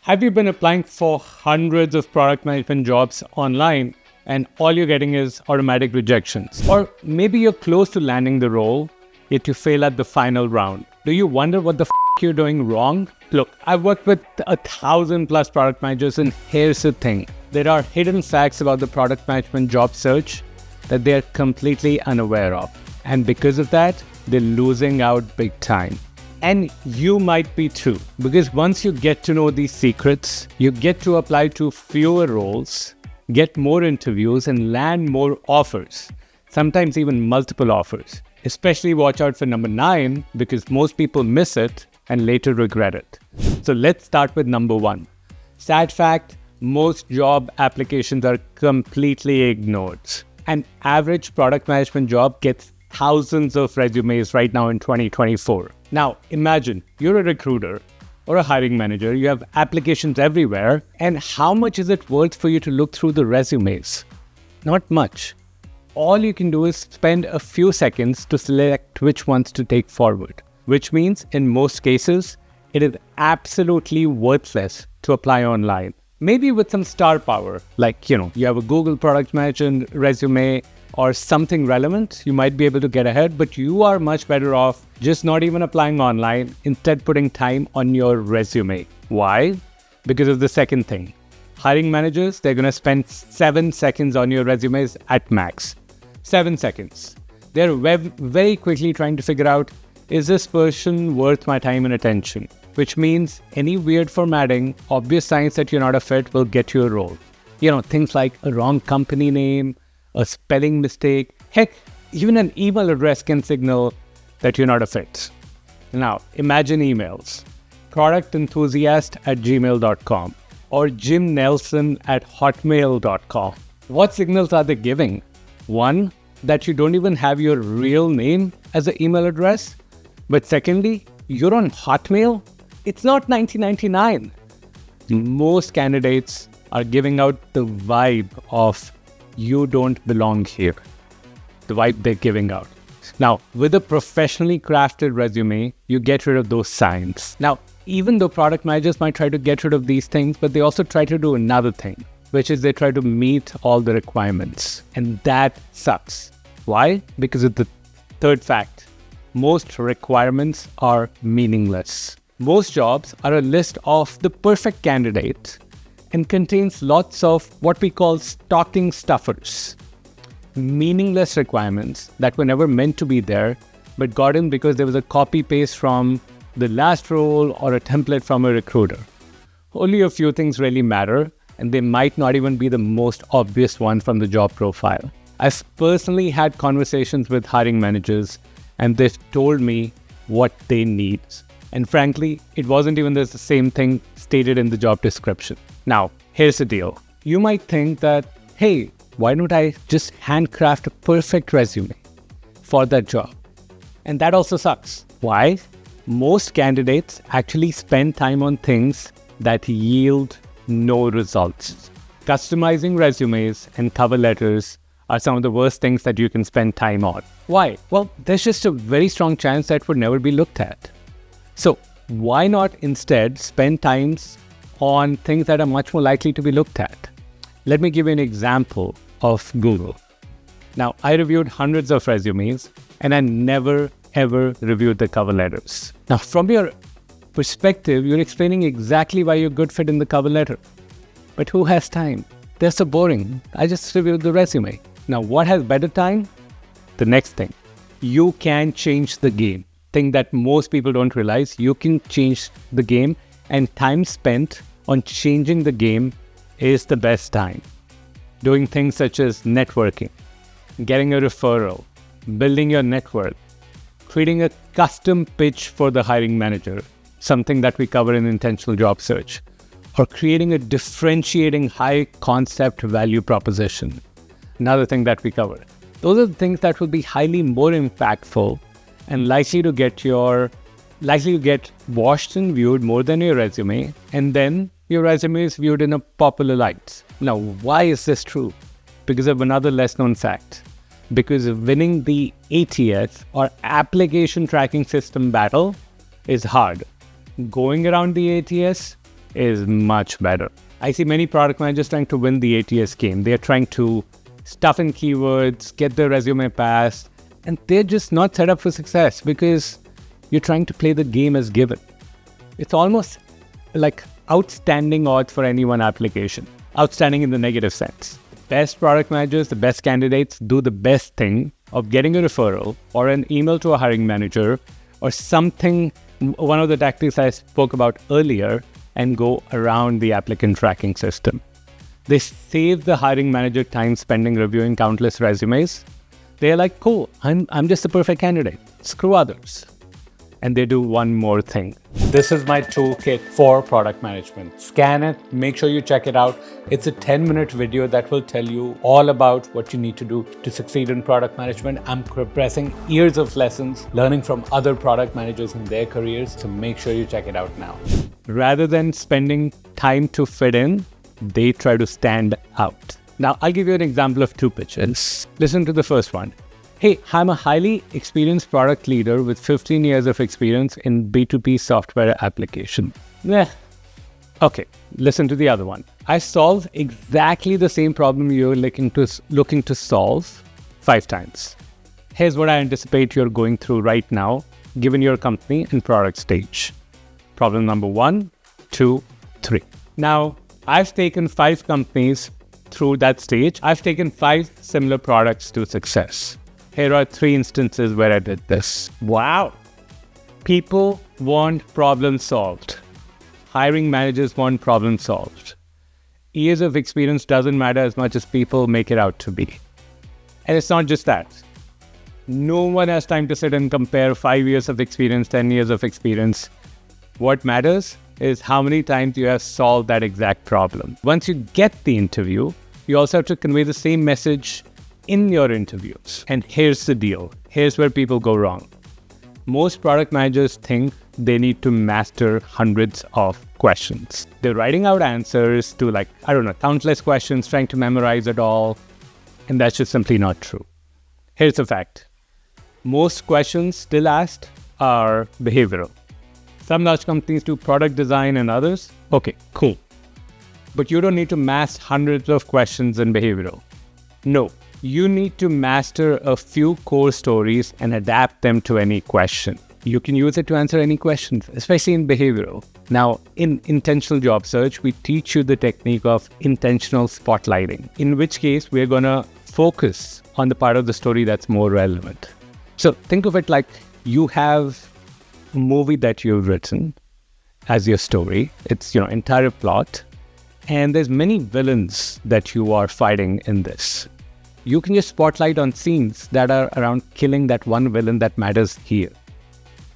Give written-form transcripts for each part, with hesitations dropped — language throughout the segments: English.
Have you been applying for hundreds of product management jobs online and all you're getting is automatic rejections? Or maybe you're close to landing the role, yet you fail at the final round. Do you wonder what the you're doing wrong? Look, I've worked with 1,000+ product managers, and here's the thing. There are hidden facts about the product management job search that they're completely unaware of. And because of that, they're losing out big time. And you might be too, because once you get to know these secrets, you get to apply to fewer roles, get more interviews, and land more offers, sometimes even multiple offers. Especially watch out for number 9, because most people miss it and later regret it. So let's start with number 1. Sad fact, most job applications are completely ignored. An average product management job gets thousands of resumes right now in 2024. Now, imagine you're a recruiter or a hiring manager, you have applications everywhere, and how much is it worth for you to look through the resumes? Not much. All you can do is spend a few seconds to select which ones to take forward, which means in most cases, it is absolutely worthless to apply online. Maybe with some star power, like, you have a Google product manager resume or something relevant, you might be able to get ahead, but you are much better off just not even applying online, instead putting time on your resume. Why? Because of the second thing. Hiring managers, they're going to spend 7 seconds on your resumes at max. 7 seconds. They're very quickly trying to figure out, is this person worth my time and attention? Which means any weird formatting, obvious signs that you're not a fit will get you a role. Things like a wrong company name, a spelling mistake, heck, even an email address can signal that you're not a fit. Now, imagine emails. productenthusiast@gmail.com or jimnelson@hotmail.com. What signals are they giving? One, that you don't even have your real name as an email address. But secondly, you're on Hotmail. It's not 1999. Most candidates are giving out the vibe of you don't belong here. The vibe they're giving out. Now, with a professionally crafted resume, you get rid of those signs. Now, even though product managers might try to get rid of these things, but they also try to do another thing, which is they try to meet all the requirements. And that sucks. Why? Because of the third fact. Most requirements are meaningless. Most jobs are a list of the perfect candidate and contains lots of what we call stocking stuffers. Meaningless requirements that were never meant to be there, but got in because there was a copy-paste from the last role or a template from a recruiter. Only a few things really matter, and they might not even be the most obvious one from the job profile. I've personally had conversations with hiring managers, and they've told me what they need. And frankly, it wasn't even the same thing stated in the job description. Now, here's the deal. You might think that, hey, why don't I just handcraft a perfect resume for that job? And that also sucks. Why? Most candidates actually spend time on things that yield no results. Customizing resumes and cover letters are some of the worst things that you can spend time on. Why? Well, there's just a very strong chance that would never be looked at. So why not instead spend times on things that are much more likely to be looked at? Let me give you an example of Google. Now, I reviewed hundreds of resumes and I never ever reviewed the cover letters. Now, from your perspective, you're explaining exactly why you're a good fit in the cover letter. But who has time? They're so boring. I just reviewed the resume. Now, what has better time? The next thing. You can change the game. Thing that most people don't realize, you can change the game, and time spent on changing the game is the best time. Doing things such as networking, getting a referral, building your network, creating a custom pitch for the hiring manager, something that we cover in intentional job search, or creating a differentiating high concept value proposition, another thing that we cover. Those are the things that will be highly more impactful and likely to get watched and viewed more than your resume, and then your resume is viewed in a popular light. Now, why is this true? Because of another less known fact. Because winning the ATS or application tracking system battle is hard. Going around the ATS is much better. I see many product managers trying to win the ATS game. They're trying to stuff in keywords, get their resume passed, and they're just not set up for success because you're trying to play the game as given. It's almost like outstanding odds for any one application. Outstanding in the negative sense. Best product managers, the best candidates do the best thing of getting a referral or an email to a hiring manager or something, one of the tactics I spoke about earlier, and go around the applicant tracking system. They save the hiring manager time spending reviewing countless resumes. They're like, cool, I'm just the perfect candidate. Screw others. And they do one more thing. This is my toolkit for product management. Scan it, make sure you check it out. It's a 10-minute video that will tell you all about what you need to do to succeed in product management. I'm compressing years of lessons, learning from other product managers in their careers, so make sure you check it out now. Rather than spending time to fit in, they try to stand out. Now, I'll give you an example of 2 pitches. Listen to the first one. Hey, I'm a highly experienced product leader with 15 years of experience in B2B software application. Okay, listen to the other one. I solve exactly the same problem you're looking to solve 5 times. Here's what I anticipate you're going through right now, given your company and product stage. Problem number 1, 2, 3. Now, I've taken 5 companies through that stage. I've taken 5 similar products to success. Here are 3 instances where I did this. Wow. People want problem solved. Hiring managers want problem solved. Years of experience doesn't matter as much as people make it out to be. And it's not just that. No one has time to sit and compare 5 years of experience, 10 years of experience. What matters is how many times you have solved that exact problem. Once you get the interview, you also have to convey the same message in your interviews. And here's the deal. Here's where people go wrong. Most product managers think they need to master hundreds of questions. They're writing out answers to countless questions, trying to memorize it all. And that's just simply not true. Here's the fact. Most questions still asked are behavioral. Some large companies do product design and others. Okay, cool. But you don't need to master hundreds of questions in behavioral. No. You need to master a few core stories and adapt them to any question. You can use it to answer any questions, especially in behavioral. Now, in intentional job search, we teach you the technique of intentional spotlighting, in which case we're going to focus on the part of the story that's more relevant. So think of it like you have a movie that you've written as your story. It's your entire plot. And there's many villains that you are fighting in this. You can just spotlight on scenes that are around killing that one villain that matters here,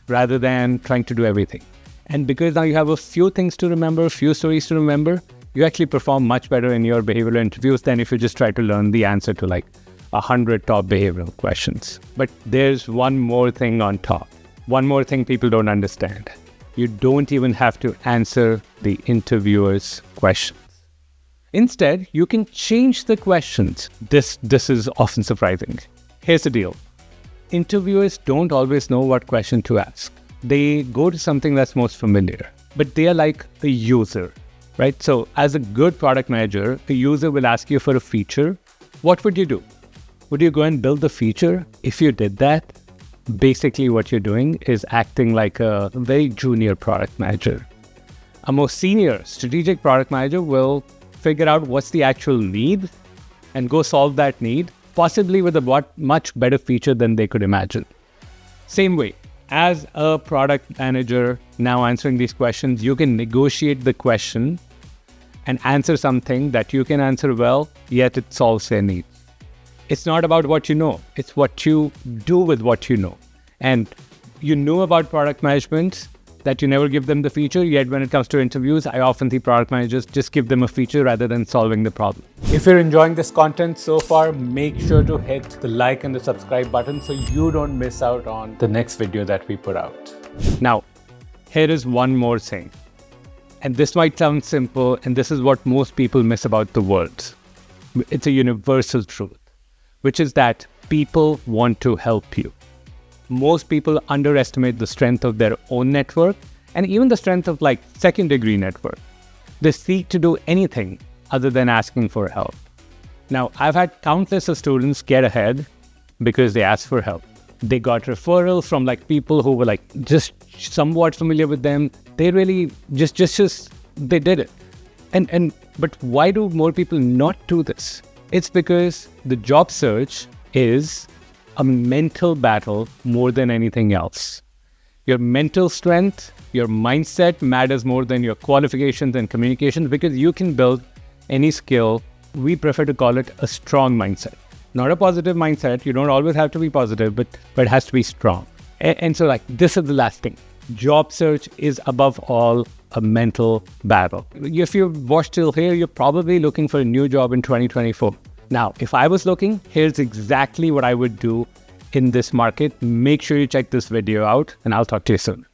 rather than trying to do everything. And because now you have a few things to remember, a few stories to remember, you actually perform much better in your behavioral interviews than if you just try to learn the answer to 100 top behavioral questions. But there's one more thing on top. One more thing people don't understand. You don't even have to answer the interviewer's questions. Instead, you can change the questions. This is often surprising. Here's the deal. Interviewers don't always know what question to ask. They go to something that's most familiar, but they are like a user, right? So as a good product manager, a user will ask you for a feature. What would you do? Would you go and build the feature? If you did that, basically what you're doing is acting like a very junior product manager. A more senior strategic product manager will figure out what's the actual need and go solve that need, possibly with a much better feature than they could imagine. Same way, as a product manager now answering these questions, you can negotiate the question and answer something that you can answer well, yet it solves their needs. It's not about what you know, it's what you do with what you know. And you know about product management, that you never give them the feature, yet when it comes to interviews, I often see product managers just give them a feature rather than solving the problem. If you're enjoying this content so far, make sure to hit the like and the subscribe button so you don't miss out on the next video that we put out. Now, here is one more thing. And this might sound simple, and this is what most people miss about the world. It's a universal truth, which is that people want to help you. Most people underestimate the strength of their own network and even the strength of second degree network. They seek to do anything other than asking for help. Now, I've had countless of students get ahead because they asked for help. They got referrals from like people who were like just somewhat familiar with them. They really they did it. But why do more people not do this? It's because the job search is a mental battle more than anything else. Your mental strength, your mindset matters more than your qualifications and communications, because you can build any skill. We prefer to call it a strong mindset. Not a positive mindset. You don't always have to be positive, but it has to be strong. And so like this is the last thing. Job search is above all a mental battle. If you've watched till here, you're probably looking for a new job in 2024. Now, if I was looking, here's exactly what I would do in this market. Make sure you check this video out, and I'll talk to you soon.